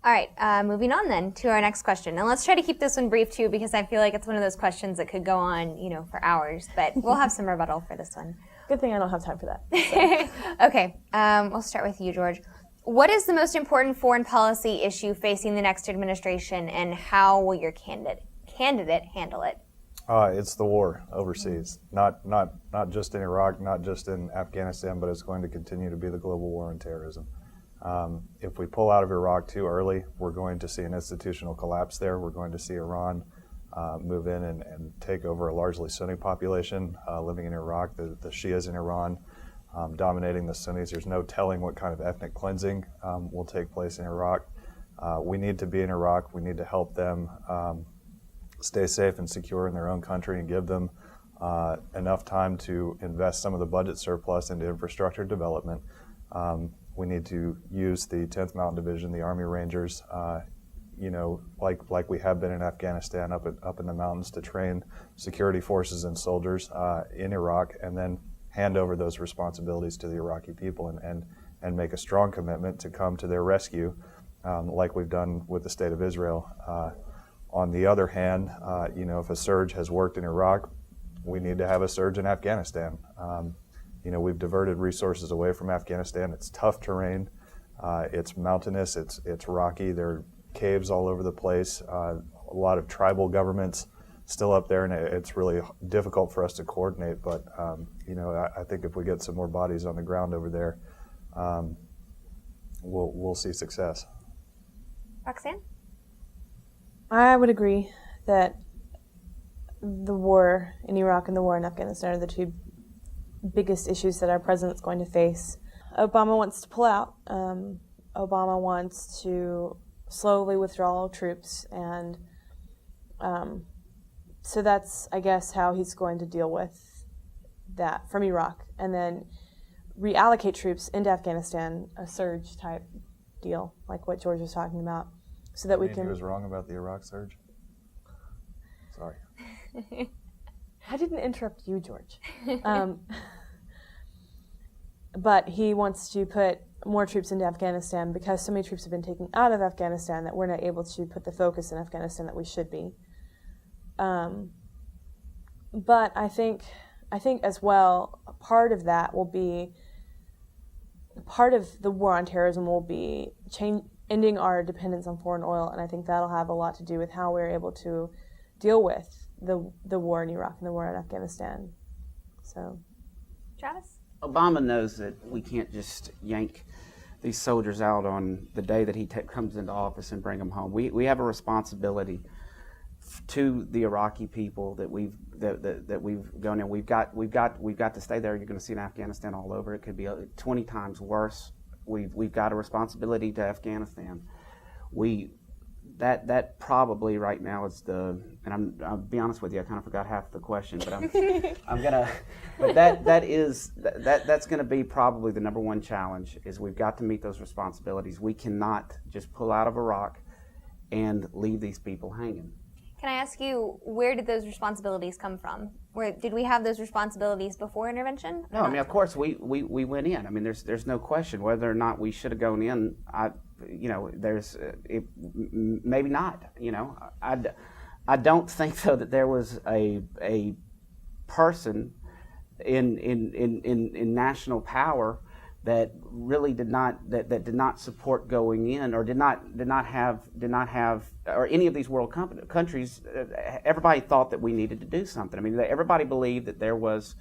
All right, moving on then to our next question. And let's try to keep this one brief too, because I feel like it's one of those questions that could go on, for hours, but we'll have some rebuttal for this one. Good thing I don't have time for that. So. Okay, we'll start with you, George. What is the most important foreign policy issue facing the next administration, and how will your candidate handle it? It's the war overseas, not just in Iraq, not just in Afghanistan, but it's going to continue to be the global war on terrorism. If we pull out of Iraq too early, we're going to see an institutional collapse there. We're going to see Iran move in and take over a largely Sunni population living in Iraq, the Shias in Iran dominating the Sunnis. There's no telling what kind of ethnic cleansing will take place in Iraq. We need to be in Iraq. We need to help them stay safe and secure in their own country and give them enough time to invest some of the budget surplus into infrastructure development. We need to use the 10th Mountain Division, the Army Rangers, like we have been in Afghanistan, up in the mountains, to train security forces and soldiers in Iraq, and then hand over those responsibilities to the Iraqi people and make a strong commitment to come to their rescue, like we've done with the State of Israel. On the other hand, if a surge has worked in Iraq, we need to have a surge in Afghanistan. We've diverted resources away from Afghanistan. It's tough terrain. It's mountainous. It's rocky. There are caves all over the place. A lot of tribal governments still up there, and it's really difficult for us to coordinate. But I think if we get some more bodies on the ground over there, we'll see success. Roxanne? I would agree that the war in Iraq and the war in Afghanistan are the two biggest issues that our president's going to face. Obama wants to pull out. Obama wants to slowly withdraw troops, and so that's, I guess, how he's going to deal with that from Iraq, and then reallocate troops into Afghanistan, a surge type deal, like what George was talking about, so that we can. He was wrong about the Iraq surge. Sorry. I didn't interrupt you, George. But he wants to put more troops into Afghanistan because so many troops have been taken out of Afghanistan that we're not able to put the focus in Afghanistan that we should be. But I think as well, part of that will be, part of the war on terrorism will be ending our dependence on foreign oil, and I think that'll have a lot to do with how we're able to deal with the war in Iraq and the war in Afghanistan. So, Travis? Obama knows that we can't just yank these soldiers out on the day that he comes into office and bring them home. We have a responsibility to the Iraqi people that we've gone in. We've got to stay there. You're going to see in Afghanistan all over. It could be 20 times worse. We've got a responsibility to Afghanistan. That probably right now is I'll be honest with you, I kind of forgot half the question, but that's gonna be probably the number one challenge, is we've got to meet those responsibilities. We cannot just pull out of Iraq and leave these people hanging. Can I ask you, where did those responsibilities come from? Did we have those responsibilities before intervention? No, I mean, of course we went in. I mean, there's no question whether or not we should have gone in. Maybe not. I don't think though that there was a person in national power that really did not support going in, or did not have, or any of these world countries. Everybody thought that we needed to do something. I mean, everybody believed that there was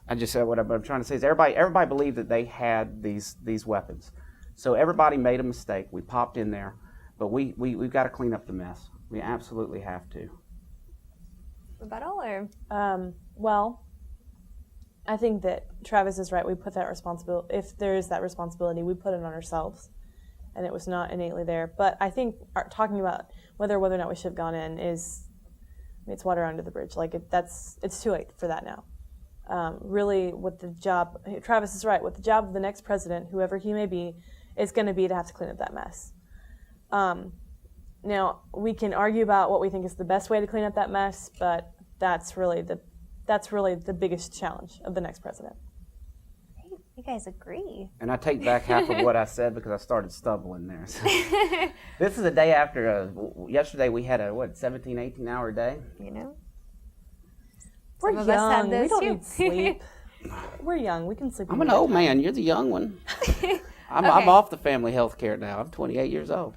I just said what I'm trying to say is everybody believed that they had these weapons. So everybody made a mistake. We popped in there, but we've got to clean up the mess. We absolutely have to. Rebuttal or? Well, I think that Travis is right. We put that responsibility, if there is that responsibility, we put it on ourselves, and it was not innately there. But I think talking about whether or not we should have gone in it's water under the bridge. Like it's too late for that now. Really, what the job, Travis is right, what the job of the next president, whoever he may be, is going to be to have to clean up that mess. Now, we can argue about what we think is the best way to clean up that mess, but that's really the biggest challenge of the next president. You guys agree. And I take back half of what I said because I started stumbling there. So. This is a day after, yesterday we had a, 17, 18-hour day? You know? We're Some of us have young. those We don't too. need sleep. We're young. We can sleep. I'm in an the old daytime. man. You're the young one. I'm Okay. off the family health care now. I'm 28 years old.